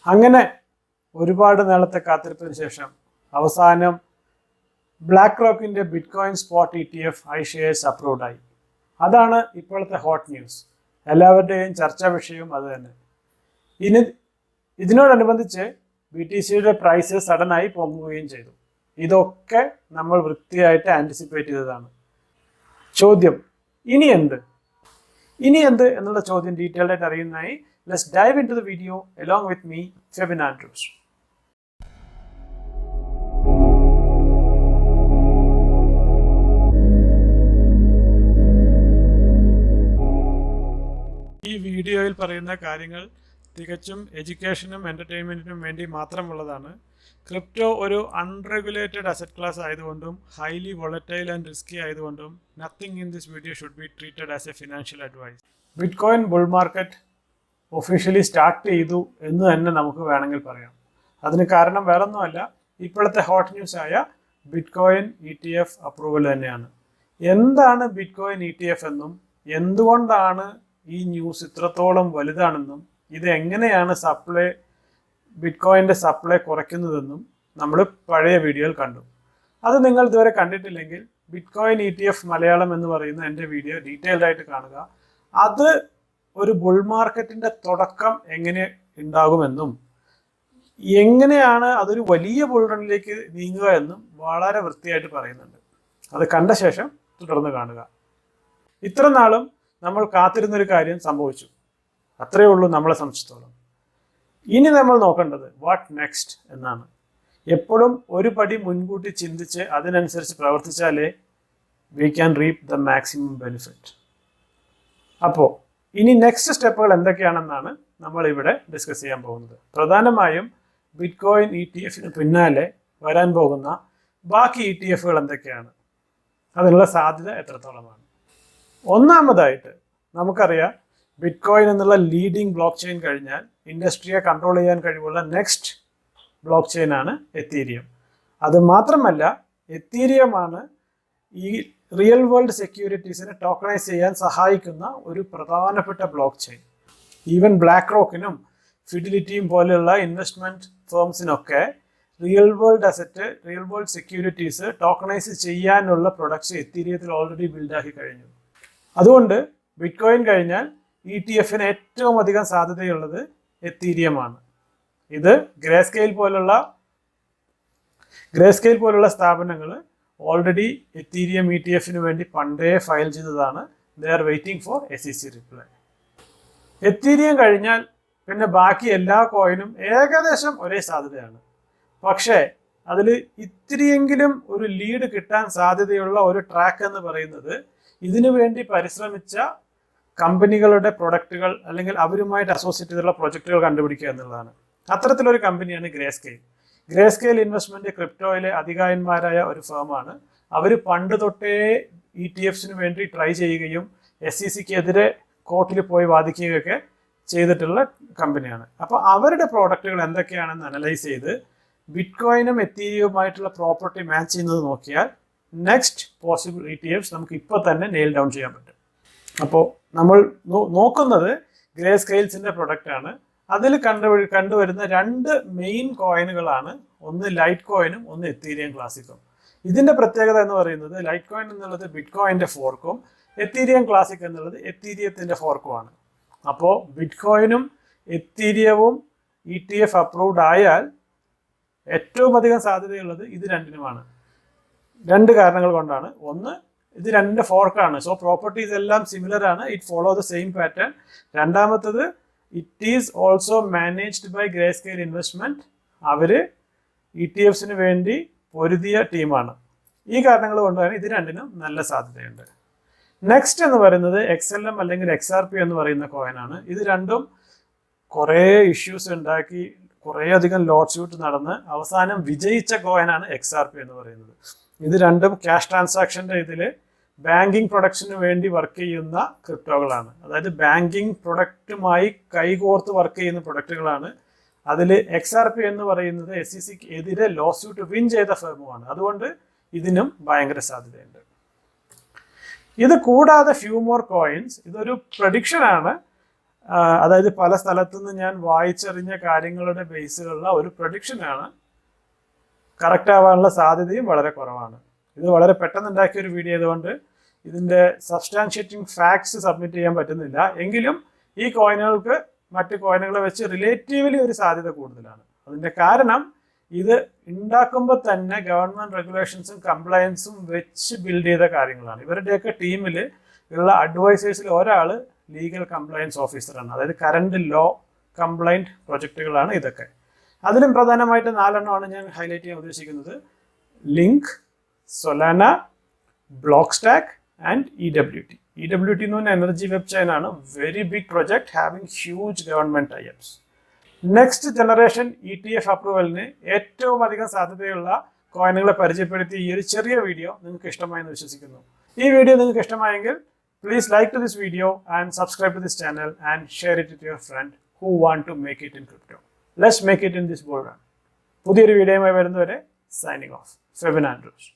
അങ്ങനെ ഒരുപാട് നാളത്തെ കാത്തിരിപ്പിന് ശേഷം അവസാനം BlackRock bitcoin spot ETF iShares approved ആയി. അതാണ് ഇപ്പോഴത്തെ ഹോട്ട് ന്യൂസ്. എല്ലാവരുടെയും ചർച്ചാ വിഷയവും അത് തന്നെ. ഇതിനോടനുബന്ധിച്ച് BTCയുടെ പ്രൈസ് സഡനായി പൊങ്ങുകയും ചെയ്തു. ഇതൊക്കെ നമ്മൾ വൃത്തിയായിട്ട് ആന്റിസിപ്പേറ്റ് ചെയ്തതാണ്. ചോദ്യം, ഇനി എന്ത് എന്നുള്ള ചോദ്യം ഡീറ്റെയിൽഡ് ആയിട്ട് അറിയുന്നതായി let's dive into the video along with me, Febin Andrews. ഈ വീഡിയോയിൽ പറയുന്ന കാര്യങ്ങൾ തികച്ചും എഡ്യൂക്കേഷനും എൻ്റർടൈൻമെൻറ്റിനും വേണ്ടി മാത്രമുള്ളതാണ്. ക്രിപ്റ്റോ ഒരു അൺറെഗുലേറ്റഡ് അസറ്റ് ക്ലാസ് ആയതുകൊണ്ടും ഹൈലി വോളറ്റൈൽ ആൻഡ് റിസ്കി ആയതുകൊണ്ടും nothing in this video should be treated as a financial advice. Bitcoin bull market officially start ചെയ്തു എന്ന് തന്നെ നമുക്ക് വേണമെങ്കിൽ പറയാം. അതിന് കാരണം വേറൊന്നുമല്ല, ഇപ്പോഴത്തെ ഹോട്ട് ന്യൂസ് ആയ ബിറ്റ്കോയിൻ ETF അപ്രൂവൽ തന്നെയാണ്. എന്താണ് ബിറ്റ്കോയിൻ ETF എന്നും എന്തുകൊണ്ടാണ് ഈ ന്യൂസ് ഇത്രത്തോളം വലുതാണെന്നും ഇത് എങ്ങനെയാണ് ബിറ്റ്കോയിൻ്റെ സപ്ലൈ കുറയ്ക്കുന്നതെന്നും നമ്മൾ പഴയ വീഡിയോയിൽ കണ്ടു. അത് നിങ്ങൾ ഇതുവരെ കണ്ടിട്ടില്ലെങ്കിൽ ബിറ്റ്കോയിൻ ETF മലയാളം എന്ന് പറയുന്ന എൻ്റെ വീഡിയോ ഡീറ്റെയിൽഡ് ആയിട്ട് കാണുക. അത് ഒരു ബുൾ മാർക്കറ്റിൻ്റെ തുടക്കം എങ്ങനെ ഉണ്ടാകുമെന്നും എങ്ങനെയാണ് അതൊരു വലിയ ബുൾ റണ്ണിലേക്ക് നീങ്ങുക എന്നും വളരെ വൃത്തിയായിട്ട് പറയുന്നുണ്ട്. അത് കണ്ട ശേഷം തുടർന്ന് കാണുക. ഇത്ര നാളും നമ്മൾ കാത്തിരുന്നൊരു കാര്യം സംഭവിച്ചു, അത്രയേ ഉള്ളൂ നമ്മളെ സംബന്ധിച്ചിടത്തോളം. ഇനി നമ്മൾ നോക്കേണ്ടത് വാട്ട് നെക്സ്റ്റ് എന്നാണ്. എപ്പോഴും ഒരു പടി മുൻകൂട്ടി ചിന്തിച്ച് അതിനനുസരിച്ച് പ്രവർത്തിച്ചാലേ we can reap the maximum benefit. അപ്പോൾ ഇനി നെക്സ്റ്റ് സ്റ്റെപ്പുകൾ എന്തൊക്കെയാണെന്നാണ് നമ്മൾ ഇവിടെ ഡിസ്കസ് ചെയ്യാൻ പോകുന്നത്. പ്രധാനമായും ബിറ്റ്കോയിൻ ETF പിന്നാലെ വരാൻ പോകുന്ന ബാക്കി ETFകൾ എന്തൊക്കെയാണ്, അതിനുള്ള സാധ്യത എത്രത്തോളമാണ്. ഒന്നാമതായിട്ട് നമുക്കറിയാം, ബിറ്റ്കോയിൻ എന്നുള്ള ലീഡിംഗ് ബ്ലോക്ക് ചെയിൻ കഴിഞ്ഞാൽ ഇൻഡസ്ട്രിയെ കൺട്രോൾ ചെയ്യാൻ കഴിവുള്ള നെക്സ്റ്റ് ബ്ലോക്ക് ചെയിൻ ആണ് എത്തീരിയം. അത് മാത്രമല്ല, എത്തീരിയമാണ് ഈ റിയൽ വേൾഡ് സെക്യൂരിറ്റീസിനെ ടോക്കണൈസ് ചെയ്യാൻ സഹായിക്കുന്ന ഒരു പ്രധാനപ്പെട്ട ബ്ലോക്ക് ചെയിൻ. ഈവൻ ബ്ലാക്ക് റോക്കിനും ഫിഡിലിറ്റിയും പോലെയുള്ള ഇൻവെസ്റ്റ്മെൻറ്റ് ഫേംസിനൊക്കെ റിയൽ വേൾഡ് സെക്യൂരിറ്റീസ് ടോക്കണൈസ് ചെയ്യാനുള്ള പ്രൊഡക്ട്സ് എത്തീരിയത്തിൽ ഓൾറെഡി ബിൽഡാക്കി കഴിഞ്ഞു. അതുകൊണ്ട് ബിറ്റ്കോയിൻ കഴിഞ്ഞാൽ ETF-ന് ഏറ്റവും അധികം സാധ്യതയുള്ളത് എത്തീരിയമാണ്. ഇത് ഗ്രേ സ്കെയിൽ പോലുള്ള സ്ഥാപനങ്ങൾ ഓൾറെഡി എത്തീരിയം ETF-ന് വേണ്ടി പണ്ടേ ഫയൽ ചെയ്തതാണ്. They are waiting for SEC reply. Ethereum കഴിഞ്ഞാൽ പിന്നെ ബാക്കി എല്ലാ കോയിനും ഏകദേശം ഒരേ സാധ്യതയാണ്. പക്ഷേ അതിൽ ഇത്തിരിയെങ്കിലും ഒരു ലീഡ് കിട്ടാൻ സാധ്യതയുള്ള ഒരു ട്രാക്ക് എന്ന് പറയുന്നത് ഇതിനു വേണ്ടി പരിശ്രമിച്ച കമ്പനികളുടെ പ്രൊഡക്റ്റുകൾ അല്ലെങ്കിൽ അവരുമായിട്ട് അസോസിയേറ്റ് ചെയ്തുള്ള പ്രൊജക്റ്റുകൾ കണ്ടുപിടിക്കുക എന്നുള്ളതാണ്. അത്തരത്തിലൊരു കമ്പനിയാണ് ഗ്രേ സ്കെയിൽ ഇൻവെസ്റ്റ്മെന്റ് ക്രിപ്റ്റോയിലെ അധികായന്മാരായ ഒരു ഫേമാണ്. അവർ പണ്ട് തൊട്ടേ ETFs-ന് വേണ്ടി ട്രൈ ചെയ്യുകയും SEC-ക്കെതിരെ കോർട്ടിൽ പോയി വാദിക്കുകയൊക്കെ ചെയ്തിട്ടുള്ള കമ്പനിയാണ്. അപ്പോൾ അവരുടെ പ്രോഡക്റ്റുകൾ എന്തൊക്കെയാണെന്ന് അനലൈസ് ചെയ്ത് ബിറ്റ്കോയിനും എത്തീരിയവുമായിട്ടുള്ള പ്രോപ്പർട്ടി മാച്ച് ചെയ്യുന്നത് നോക്കിയാൽ നെക്സ്റ്റ് പോസിബിൾ ETFs നമുക്ക് ഇപ്പോൾ തന്നെ നെയിൽ ഡൗൺ ചെയ്യാൻ പറ്റും. അപ്പോൾ നമ്മൾ നോക്കുന്നത് ഗ്രേ സ്കെയിൽസിൻ്റെ പ്രൊഡക്റ്റാണ്. അതിൽ കണ്ടുവരുന്ന രണ്ട് മെയിൻ കോയിനുകളാണ്, ഒന്ന് ലൈറ്റ് കോയിനും ഒന്ന് എത്തീരിയം ക്ലാസിക്കും. ഇതിൻ്റെ പ്രത്യേകത എന്ന് പറയുന്നത് ലൈറ്റ് കോയിൻ എന്നുള്ളത് ബിറ്റ്കോയിൻ്റെ ഫോർക്കും എത്തീരിയം ക്ലാസിക് എന്നുള്ളത് എത്തീരിയത്തിൻ്റെ ഫോർക്കുമാണ്. അപ്പോൾ ബിറ്റ്കോയിനും എത്തീരിയവും ETF അപ്രൂവ്ഡ് ആയാൽ ഏറ്റവും അധികം സാധ്യതയുള്ളത് ഇത് രണ്ടിനുമാണ്. രണ്ട് കാരണങ്ങൾ കൊണ്ടാണ്. ഒന്ന്, ഇത് രണ്ട് ഫോർക്കാണ്, സോ പ്രോപ്പർട്ടീസ് എല്ലാം സിമിലർ ആണ്, it follow the same pattern. രണ്ടാമത്തത്, it is also managed by Grayscale investment. അവർ ETFs-ന് വേണ്ടി പൊരുതിയ ടീമാണ്. ഈ കാരണങ്ങൾ കൊണ്ടാണ് ഇത് രണ്ടിനും നല്ല സാധ്യതയുണ്ട്. നെക്സ്റ്റ് എന്ന് പറയുന്നത് XLM അല്ലെങ്കിൽ XRP എന്ന് പറയുന്ന കോയിനാണ്. ഇത് രണ്ടും കുറേ ഇഷ്യൂസ് ഉണ്ടാക്കി കുറേയധികം ലോഡ് സ്യൂട്ട് നടന്ന് അവസാനം വിജയിച്ച കോയിനാണ് XRP എന്ന് പറയുന്നത്. ഇത് രണ്ടും ക്യാഷ് ട്രാൻസാക്ഷൻ്റെ ഇതിൽ ബാങ്കിങ് പ്രൊഡക്ട്സിന് വേണ്ടി വർക്ക് ചെയ്യുന്ന ക്രിപ്റ്റോകളാണ്. അതായത് ബാങ്കിങ് പ്രൊഡക്റ്റുമായി കൈകോർത്ത് വർക്ക് ചെയ്യുന്ന പ്രൊഡക്റ്റുകളാണ്. അതിൽ XRP എന്ന് പറയുന്നത് SEC-ക്ക് എതിരെ ലോ സ്യൂട്ട് വിൻ ചെയ്ത ഫേമുമാണ്. അതുകൊണ്ട് ഇതിനും ഭയങ്കര സാധ്യതയുണ്ട്. ഇത് കൂടാതെ ഫ്യൂ മോർ കോയിൻസ്, ഇതൊരു പ്രഡിക്ഷൻ ആണ്. അതായത് പല സ്ഥലത്തുനിന്ന് ഞാൻ വായിച്ചറിഞ്ഞ കാര്യങ്ങളുടെ ബേസിലുള്ള ഒരു പ്രൊഡിക്ഷനാണ്. കറക്റ്റ് ആവാനുള്ള സാധ്യതയും വളരെ കുറവാണ്. ഇത് വളരെ പെട്ടെന്ന് ഉണ്ടാക്കിയ ഒരു വീഡിയോ ആയതുകൊണ്ട് ഇതിൻ്റെ സബ്സ്റ്റാൻഷിയേറ്റിംഗ് ഫാക്ട്സ് സബ്മിറ്റ് ചെയ്യാൻ പറ്റുന്നില്ല. എങ്കിലും ഈ കോയിനുകൾക്ക് മറ്റ് കോയിനുകളെ വെച്ച് റിലേറ്റീവ്ലി ഒരു സാധ്യത കൂടുതലാണ്. അതിൻ്റെ കാരണം ഇത് ഉണ്ടാക്കുമ്പോൾ തന്നെ ഗവൺമെൻറ് റെഗുലേഷൻസും കംപ്ലയൻസും വെച്ച് ബിൽഡ് ചെയ്ത കാര്യങ്ങളാണ്. ഇവരുടെയൊക്കെ ടീമിൽ ഉള്ള അഡ്വൈസേഴ്സിൽ ഒരാൾ ലീഗൽ കംപ്ലയൻസ് ഓഫീസറാണ്. അതായത് കറണ്ട് ലോ കംപ്ലൈൻറ്റ് പ്രൊജക്റ്റുകളാണ് ഇതൊക്കെ. അതിലും പ്രധാനമായിട്ട് 4 എണ്ണമാണ് ഞാൻ ഹൈലൈറ്റ് ചെയ്യാൻ ഉദ്ദേശിക്കുന്നത്: Link, Solana, Blockstack and EWT. EWT എന്ന് പറഞ്ഞാൽ എനർജി വെബ് ചെയിൻ ആണ്. Very big project having huge government types. Next generation ETF അപ്രൂവലിന് ഏറ്റവും അധികം സാധ്യതയുള്ള കോയിനുകളെ പരിചയപ്പെടുത്തി ഈ ഒരു ചെറിയ വീഡിയോ നിങ്ങൾക്ക് ഇഷ്ടമായെന്ന് വിശ്വസിക്കുന്നു. ഈ വീഡിയോ നിങ്ങൾക്ക് ഇഷ്ടമായെങ്കിൽ please like to this video and subscribe to this channel and share it with your friend who want to make it in crypto. Let's make it in this bull run. പുതിയൊരു വീഡിയോയുമായി വരുന്നവരെ signing off. Febin Andrews.